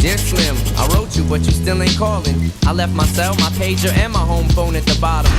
Dear Slim, I wrote you, but you still ain't calling. I left my cell, my pager, and my home phone at the bottom.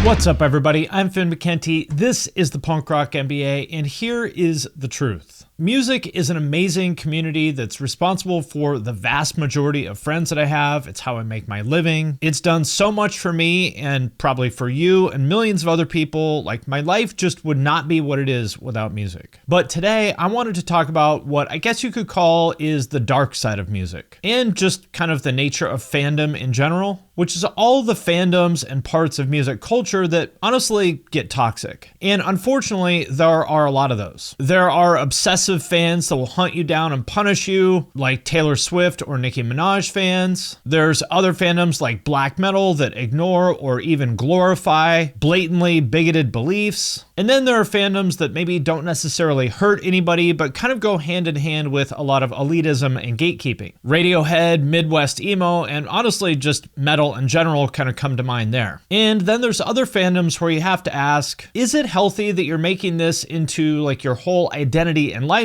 What's up, everybody? I'm Finn McKenty. This is the Punk Rock MBA, and here is the truth. Music is an amazing community that's responsible for the vast majority of friends that I have. It's how I make my living. It's done so much for me and probably for you and millions of other people. Like, my life just would not be what it is without music. But today I wanted to talk about what I guess you could call is the dark side of music, and just kind of the nature of fandom in general, which is all the fandoms and parts of music culture that honestly get toxic. And unfortunately, there are a lot of those. There are obsessive fans that will hunt you down and punish you, like Taylor Swift or Nicki Minaj fans. There's other fandoms like black metal that ignore or even glorify blatantly bigoted beliefs. And then there are fandoms that maybe don't necessarily hurt anybody, but kind of go hand in hand with a lot of elitism and gatekeeping. Radiohead, Midwest emo, and honestly just metal in general kind of come to mind there. And then there's other fandoms where you have to ask, is it healthy that you're making this into like your whole identity and lifestyle,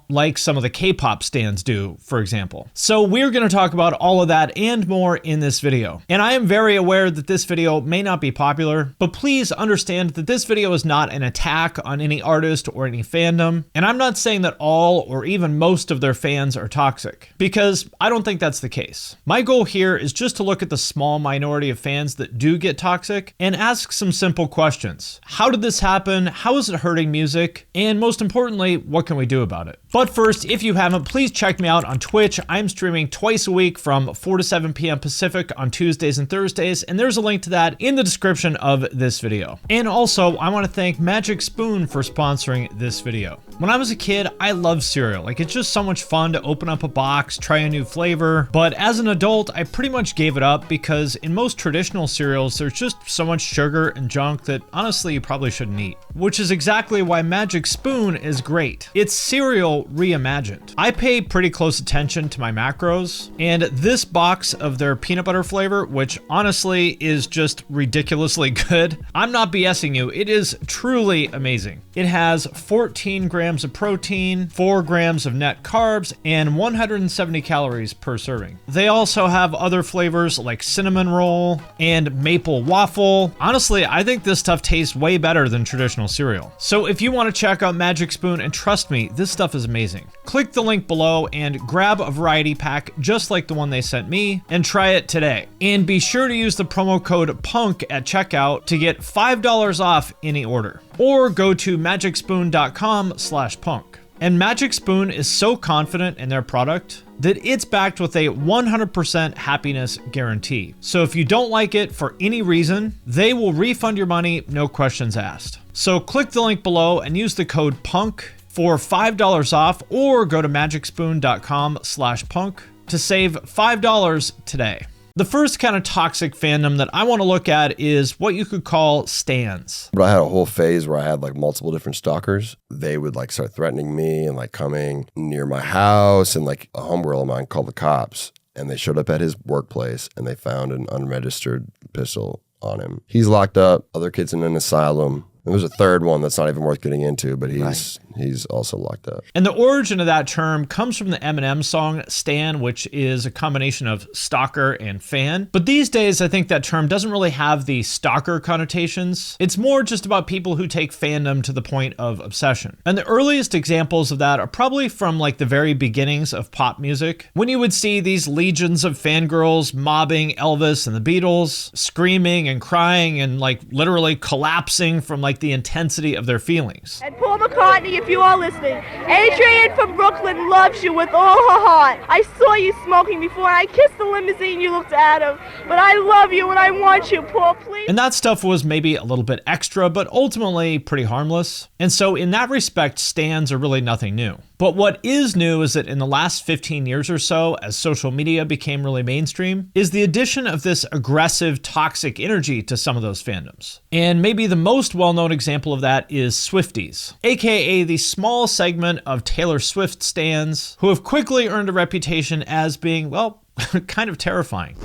like some of the K-pop stans do, for example? So we're going to talk about all of that and more in this video. And I am very aware that this video may not be popular, but please understand that this video is not an attack on any artist or any fandom. And I'm not saying that all or even most of their fans are toxic, because I don't think that's the case. My goal here is just to look at the small minority of fans that do get toxic and ask some simple questions. How did this happen? How is it hurting music? And most importantly, what can we do about it? But first, if you haven't, please check me out on Twitch. I'm streaming twice a week from 4 to 7 p.m. Pacific on Tuesdays and Thursdays, and there's a link to that in the description of this video. And also, I want to thank Magic Spoon for sponsoring this video. When I was a kid, I loved cereal. Like, it's just so much fun to open up a box, try a new flavor. But as an adult, I pretty much gave it up because in most traditional cereals, there's just so much sugar and junk that honestly you probably shouldn't eat. Which is exactly why Magic Spoon is great. It's cereal reimagined. I pay pretty close attention to my macros, and this box of their peanut butter flavor, which honestly is just ridiculously good, I'm not BSing you, it is truly amazing. It has 14 grams of protein, 4 grams of net carbs, and 170 calories per serving. They also have other flavors like cinnamon roll and maple waffle. Honestly, I think this stuff tastes way better than traditional cereal. So if you want to check out Magic Spoon, and trust me, this stuff is amazing, click the link below and grab a variety pack just like the one they sent me and try it today. And be sure to use the promo code PUNK at checkout to get $5 off any order. Or go to magicspoon.com/punk. And Magic Spoon is so confident in their product that it's backed with a 100% happiness guarantee. So if you don't like it for any reason, they will refund your money, no questions asked. So click the link below and use the code PUNK for $5 off, or go to magicspoon.com/punk to save $5 today. The first kind of toxic fandom that I want to look at is what you could call stans. But I had a whole phase where I had like multiple different stalkers. They would like start threatening me and like coming near my house, and like a homegirl of mine called the cops, and they showed up at his workplace and they found an unregistered pistol on him. He's locked up, other kids in an asylum. And there's a third one that's not even worth getting into, but he's also locked up. And the origin of that term comes from the Eminem song Stan, which is a combination of stalker and fan. But these days, I think that term doesn't really have the stalker connotations. It's more just about people who take fandom to the point of obsession. And the earliest examples of that are probably from like the very beginnings of pop music, when you would see these legions of fangirls mobbing Elvis and the Beatles, screaming and crying and like literally collapsing from like the intensity of their feelings. And Paul McCartney, if you are listening, Adrienne from Brooklyn loves you with all her heart. I saw you smoking before, and I kissed the limousine you looked out of, but I love you and I want you, Paul, please. And that stuff was maybe a little bit extra, but ultimately pretty harmless. And so in that respect, stans are really nothing new. But what is new is that in the last 15 years or so, as social media became really mainstream, is the addition of this aggressive, toxic energy to some of those fandoms. And maybe the most well-known example of that is Swifties, aka the small segment of Taylor Swift stans who have quickly earned a reputation as being, well, kind of terrifying.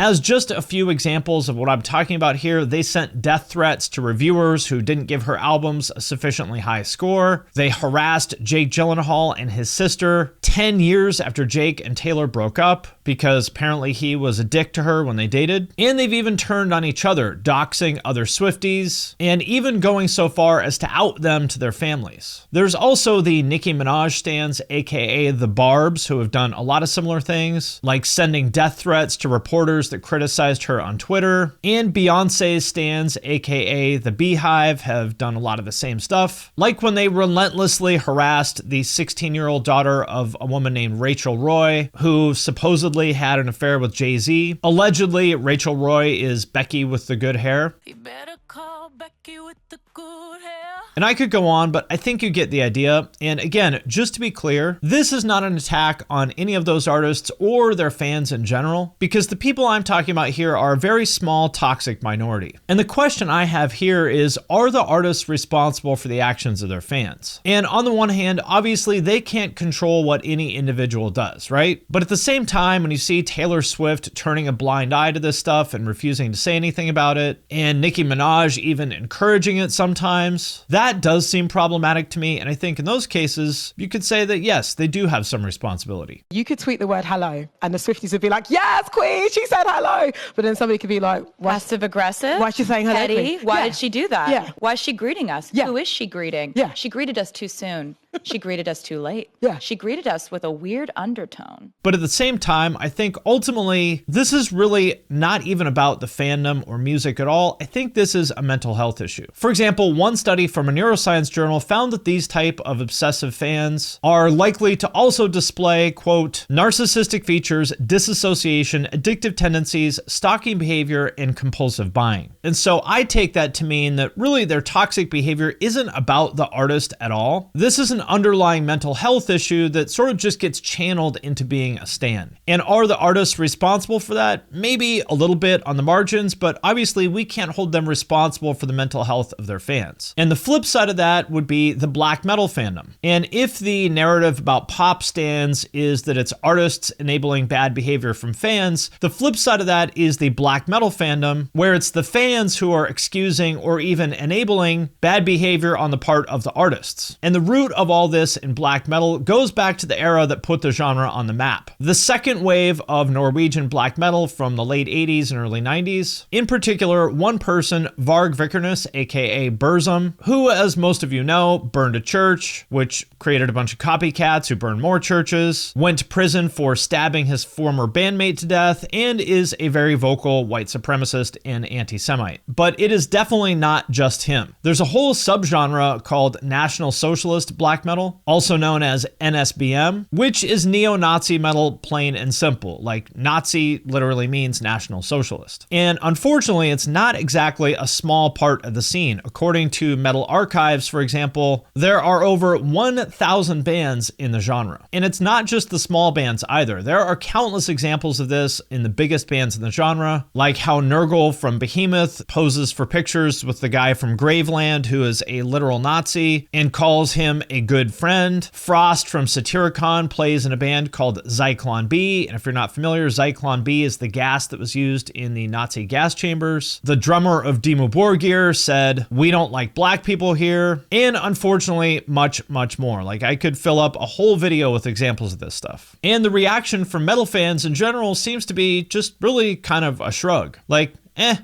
As just a few examples of what I'm talking about here, they sent death threats to reviewers who didn't give her albums a sufficiently high score. They harassed Jake Gyllenhaal and his sister 10 years after Jake and Taylor broke up because apparently he was a dick to her when they dated. And they've even turned on each other, doxing other Swifties, and even going so far as to out them to their families. There's also the Nicki Minaj stans, aka the Barbz, who have done a lot of similar things, like sending death threats to reporters that criticized her on Twitter. And Beyonce's stans, aka the Beyhive, have done a lot of the same stuff, like when they relentlessly harassed the 16-year-old daughter of a woman named Rachel Roy, who supposedly had an affair with Jay-Z. Allegedly, Rachel Roy is Becky with the good hair. You better call Becky with the good hair. And I could go on, but I think you get the idea. And again, just to be clear, this is not an attack on any of those artists or their fans in general, because the people I'm talking about here are a very small, toxic minority. And the question I have here is, are the artists responsible for the actions of their fans? And on the one hand, obviously they can't control what any individual does, right? But at the same time, when you see Taylor Swift turning a blind eye to this stuff and refusing to say anything about it, and Nicki Minaj even encouraging it sometimes, that does seem problematic to me. And I think in those cases, you could say that yes, they do have some responsibility. You could tweet the word hello and the Swifties would be like, yes, queen, she said hello. But then somebody could be like, passive aggressive. Why is she saying hello? Petty. Queen? Why Yeah. did she do that? Yeah. Why is she greeting us? Yeah. Who is she greeting? Yeah. She greeted us too soon. She greeted us too late. Yeah. She greeted us with a weird undertone. But at the same time, I think ultimately, this is really not even about the fandom or music at all. I think this is a mental health issue. For example, one study from a neuroscience journal found that these type of obsessive fans are likely to also display, quote, narcissistic features, disassociation, addictive tendencies, stalking behavior, and compulsive buying. And so I take that to mean that really their toxic behavior isn't about the artist at all. This is an underlying mental health issue that sort of just gets channeled into being a stan. And are the artists responsible for that? Maybe a little bit on the margins, but obviously we can't hold them responsible for the mental health of their fans. And the flip side of that would be the black metal fandom. And if the narrative about pop stans is that it's artists enabling bad behavior from fans, the flip side of that is the black metal fandom, where it's the fans who are excusing or even enabling bad behavior on the part of the artists. And the root of all this in black metal goes back to the era that put the genre on the map. The second wave of Norwegian black metal from the late 80s and early 90s. In particular, one person, Varg Vikernes, aka Burzum, who, as most of you know, burned a church, which created a bunch of copycats who burned more churches, went to prison for stabbing his former bandmate to death, and is a very vocal white supremacist and anti-Semite. But it is definitely not just him. There's a whole subgenre called National Socialist black metal, also known as NSBM, which is neo-Nazi metal plain and simple. Like, Nazi literally means National Socialist. And unfortunately, it's not exactly a small part of the scene. According to Metal Archives, for example, there are over 1,000 bands in the genre. And it's not just the small bands either. There are countless examples of this in the biggest bands in the genre, like how Nurgle from Behemoth poses for pictures with the guy from Graveland who is a literal Nazi and calls him a good friend. Frost from Satyricon plays in a band called Zyklon B, and if you're not familiar, Zyklon B is the gas that was used in the Nazi gas chambers. The drummer of Dimmu Borgir said, "We don't like black people here," and unfortunately, much, much more. Like, I could fill up a whole video with examples of this stuff. And the reaction from metal fans in general seems to be just really kind of a shrug. Like,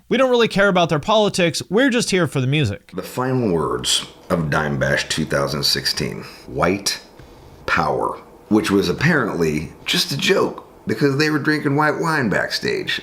we don't really care about their politics, we're just here for the music. The final words of Dime Bash 2016, white power, which was apparently just a joke because they were drinking white wine backstage.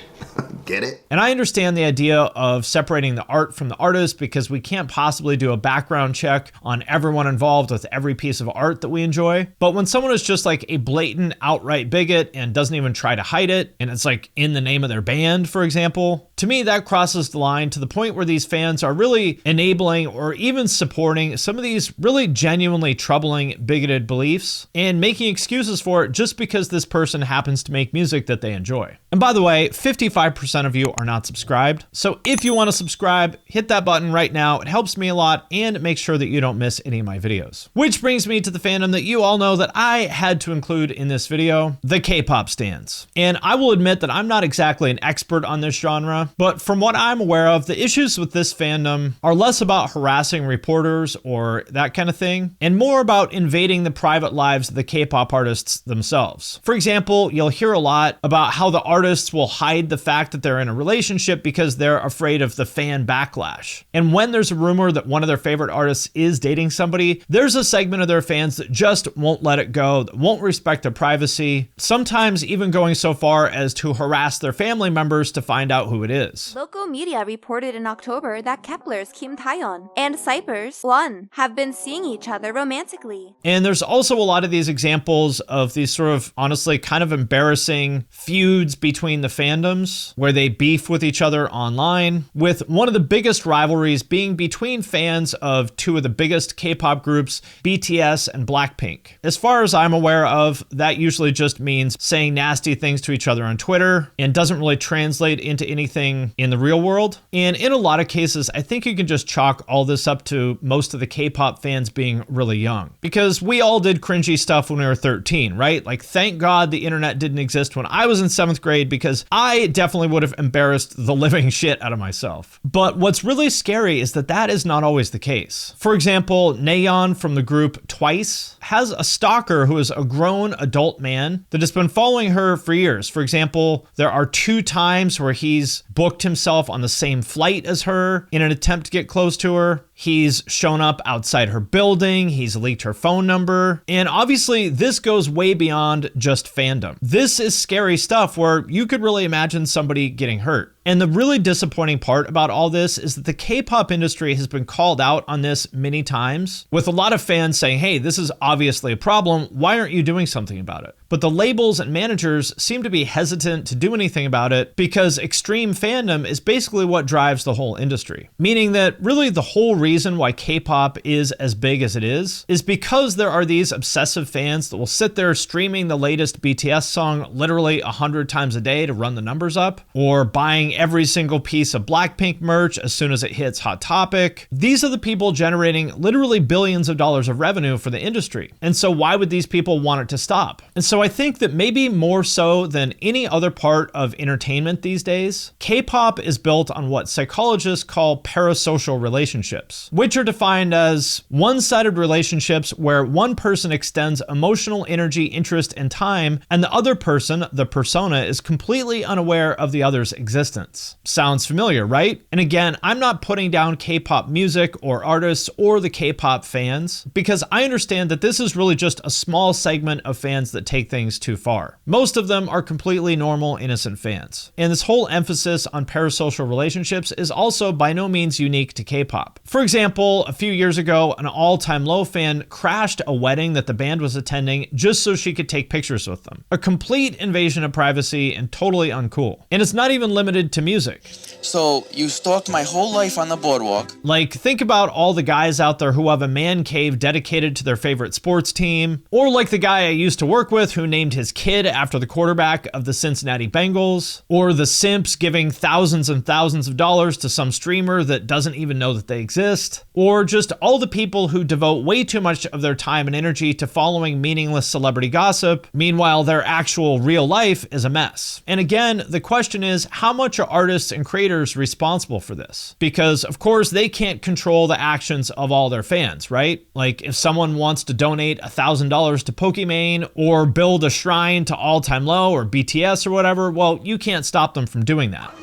Get it? And I understand the idea of separating the art from the artist because we can't possibly do a background check on everyone involved with every piece of art that we enjoy. But when someone is just like a blatant outright bigot and doesn't even try to hide it, and it's like in the name of their band, for example, To me, that crosses the line to the point where these fans are really enabling or even supporting some of these really genuinely troubling bigoted beliefs and making excuses for it just because this person happens to make music that they enjoy. And by the way, 55% of you are not subscribed. So if you want to subscribe, hit that button right now. It helps me a lot and make sure that you don't miss any of my videos. Which brings me to the fandom that you all know that I had to include in this video, the K-pop stans. And I will admit that I'm not exactly an expert on this genre, but from what I'm aware of, the issues with this fandom are less about harassing reporters or that kind of thing, and more about invading the private lives of the K-pop artists themselves. For example, you'll hear a lot about how the artists will hide the fact that they're in a relationship because they're afraid of the fan backlash. And when there's a rumor that one of their favorite artists is dating somebody, there's a segment of their fans that just won't let it go, that won't respect their privacy, sometimes even going so far as to harass their family members to find out who it is. Local media reported in October that Kepler's Kim Taeyeon and Cypher's Won have been seeing each other romantically. And there's also a lot of these examples of these sort of honestly kind of embarrassing feuds between the fandoms where they beef with each other online, with one of the biggest rivalries being between fans of two of the biggest K-pop groups, BTS and Blackpink. As far as I'm aware of, that usually just means saying nasty things to each other on Twitter and doesn't really translate into anything in the real world. And in a lot of cases, I think you can just chalk all this up to most of the K-pop fans being really young. Because we all did cringy stuff when we were 13, right? Like, thank God the internet didn't exist when I was in 7th grade, because I definitely would have embarrassed the living shit out of myself. But what's really scary is that that is not always the case. For example, Nayeon from the group Twice has a stalker who is a grown adult man that has been following her for years. For example, there are 2 times where he's booked himself on the same flight as her in an attempt to get close to her. He's shown up outside her building, he's leaked her phone number, and obviously this goes way beyond just fandom. This is scary stuff where you could really imagine somebody getting hurt. And the really disappointing part about all this is that the K-pop industry has been called out on this many times, with a lot of fans saying, hey, this is obviously a problem, why aren't you doing something about it? But the labels and managers seem to be hesitant to do anything about it because extreme fandom is basically what drives the whole industry. Meaning that really the whole reason why K-pop is as big as it is because there are these obsessive fans that will sit there streaming the latest BTS song literally 100 times a day to run the numbers up, or buying every single piece of Blackpink merch as soon as it hits Hot Topic. These are the people generating literally billions of dollars of revenue for the industry. And so why would these people want it to stop? And so I think that maybe more so than any other part of entertainment these days, K-pop is built on what psychologists call parasocial relationships, which are defined as one-sided relationships where one person extends emotional energy, interest, and time, and the other person, the persona, is completely unaware of the other's existence. Sounds familiar, right? And again, I'm not putting down K-pop music or artists or the K-pop fans, because I understand that this is really just a small segment of fans that take things too far. Most of them are completely normal, innocent fans. And this whole emphasis on parasocial relationships is also by no means unique to K-pop. For example, a few years ago, an all-time low fan crashed a wedding that the band was attending just so she could take pictures with them. A complete invasion of privacy and totally uncool. And it's not even limited to music. So you stalked my whole life on the boardwalk. Like, think about all the guys out there who have a man cave dedicated to their favorite sports team, or like the guy I used to work with who named his kid after the quarterback of the Cincinnati Bengals, or the simps giving thousands and thousands of dollars to some streamer that doesn't even know that they exist, or just all the people who devote way too much of their time and energy to following meaningless celebrity gossip, meanwhile their actual real life is a mess. And again, the question is, how much are artists and creators responsible for this? Because of course they can't control the actions of all their fans, right? Like if someone wants to donate $1,000 to Pokimane or build a shrine to All Time Low or BTS or whatever, well, you can't stop them from doing that.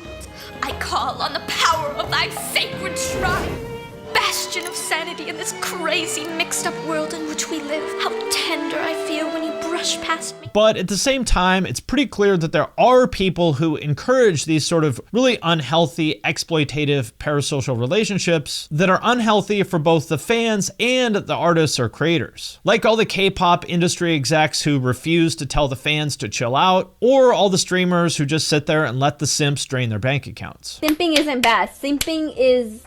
I call on the power of thy sacred shrine, bastion bastion of sanity in this crazy, mixed-up world in which we live. How tender I feel when you brush past me. But at the same time, it's pretty clear that there are people who encourage these sort of really unhealthy, exploitative parasocial relationships that are unhealthy for both the fans and the artists or creators. Like all the K-pop industry execs who refuse to tell the fans to chill out, or all the streamers who just sit there and let the simps drain their bank accounts. Simping isn't bad. Simping is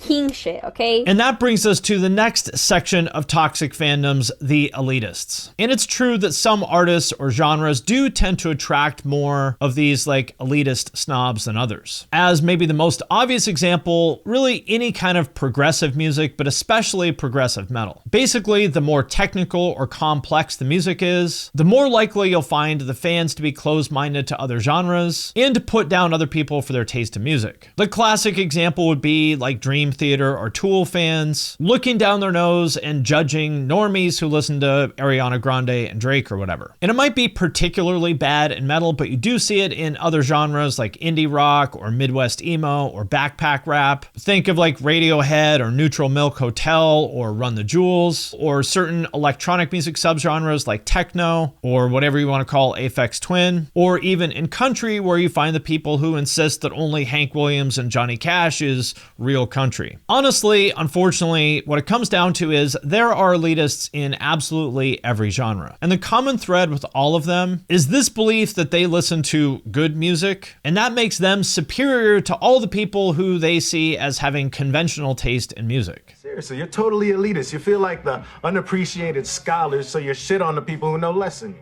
king shit, okay? And that brings us to the next section of toxic fandoms, the elitists. And it's true that some artists or genres do tend to attract more of these like elitist snobs than others. As maybe the most obvious example, really any kind of progressive music, but especially progressive metal. Basically, the more technical or complex the music is, the more likely you'll find the fans to be closed-minded to other genres and to put down other people for their taste in music. The classic example would be like Dream Theater or Tool fans looking down their nose and judging normies who listen to Ariana Grande and Drake or whatever. And it might be particularly bad in metal, but you do see it in other genres like indie rock or Midwest emo or backpack rap. Think of like Radiohead or Neutral Milk Hotel or Run the Jewels, or certain electronic music subgenres like techno or whatever you want to call Aphex Twin, or even in country where you find the people who insist that only Hank Williams and Johnny Cash is real country. Honestly, unfortunately, what it comes down to is there are elitists in absolutely every genre. And the common thread with all of them is this belief that they listen to good music, and that makes them superior to all the people who they see as having conventional taste in music. Seriously, you're totally elitist. You feel like the unappreciated scholars, so you shit on the people who know less than you.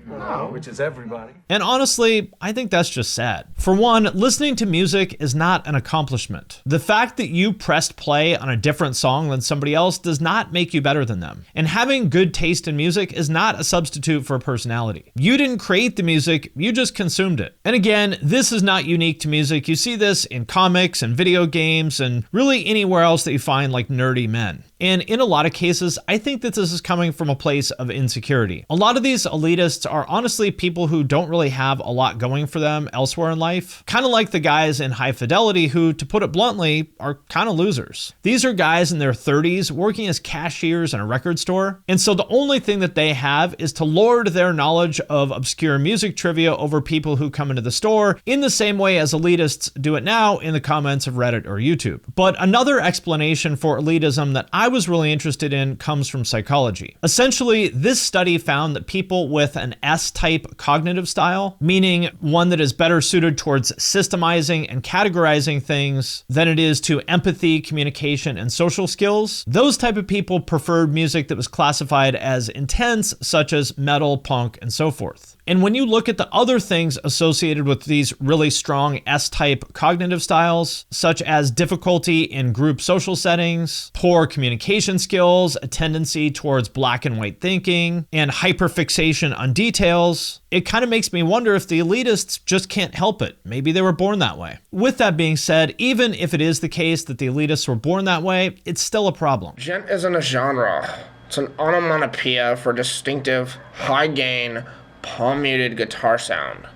No, which is everybody. And honestly, I think that's just sad. For one, listening to music is not an accomplishment. The fact that you pressed play on a different song than somebody else does not make you better than them. And having good taste in music is not a substitute for personality. You didn't create the music, you just consumed it. And again, this is not unique to music. You see this in comics and video games and really anywhere else that you find like nerdy men. And in a lot of cases, I think that this is coming from a place of insecurity. A lot of these elitists are honestly people who don't really have a lot going for them elsewhere in life. Kind of like the guys in High Fidelity who, to put it bluntly, are kind of losers. These are guys in their 30s working as cashiers in a record store. And so the only thing that they have is to lord their knowledge of obscure music trivia over people who come into the store in the same way as elitists do it now in the comments of Reddit or YouTube. But another explanation for elitism that I was really interested in comes from psychology. Essentially, this study found that people with an S-type cognitive style, meaning one that is better suited towards systemizing and categorizing things than it is to empathy, communication, and social skills, those type of people preferred music that was classified as intense, such as metal, punk, and so forth. And when you look at the other things associated with these really strong S-type cognitive styles, such as difficulty in group social settings, poor communication skills, a tendency towards black and white thinking, and hyperfixation on details, it kind of makes me wonder if the elitists just can't help it. Maybe they were born that way. With that being said, even if it is the case that the elitists were born that way, it's still a problem. Gent isn't a genre. It's an onomatopoeia for distinctive, high-gain, palm-muted guitar sound.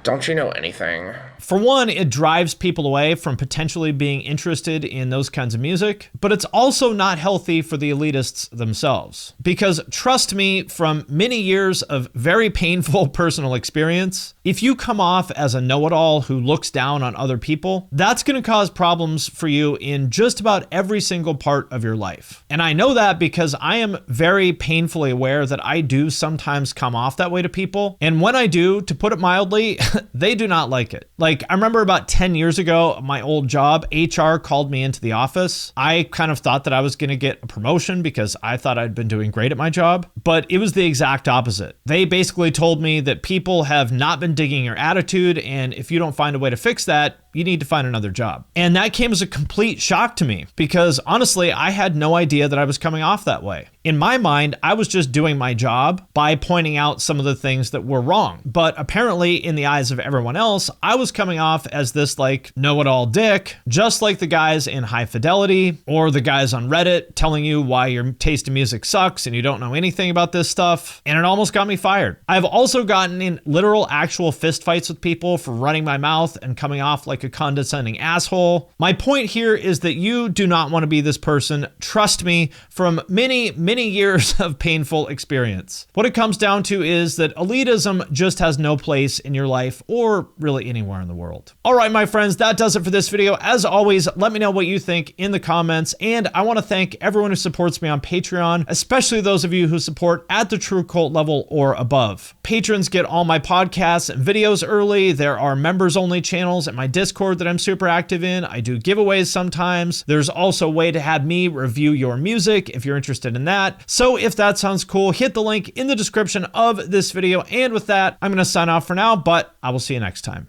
Don't you know anything? For one, it drives people away from potentially being interested in those kinds of music, but it's also not healthy for the elitists themselves. Because trust me, from many years of very painful personal experience, if you come off as a know-it-all who looks down on other people, that's going to cause problems for you in just about every single part of your life. And I know that because I am very painfully aware that I do sometimes come off that way to people. And when I do, to put it mildly, they do not like it. Like, I remember about 10 years ago, my old job, HR called me into the office. I kind of thought that I was going to get a promotion because I thought I'd been doing great at my job, but it was the exact opposite. They basically told me that people have not been digging your attitude, and if you don't find a way to fix that, you need to find another job. And that came as a complete shock to me because honestly, I had no idea that I was coming off that way. In my mind, I was just doing my job by pointing out some of the things that were wrong. But apparently in the eyes of everyone else, I was coming coming off as this like know-it-all dick, just like the guys in High Fidelity or the guys on Reddit telling you why your taste in music sucks and you don't know anything about this stuff. And it almost got me fired. I've also gotten in literal actual fist fights with people for running my mouth and coming off like a condescending asshole. My point here is that you do not want to be this person. Trust me, from many, many years of painful experience. What it comes down to is that elitism just has no place in your life or really anywhere in the world. All right, my friends, that does it for this video. As always, let me know what you think in the comments. And I want to thank everyone who supports me on Patreon, especially those of you who support at the True Cult level or above. Patrons get all my podcasts and videos early. There are members only channels at my Discord that I'm super active in. I do giveaways sometimes. There's also a way to have me review your music if you're interested in that. So if that sounds cool, hit the link in the description of this video. And with that, I'm going to sign off for now, but I will see you next time.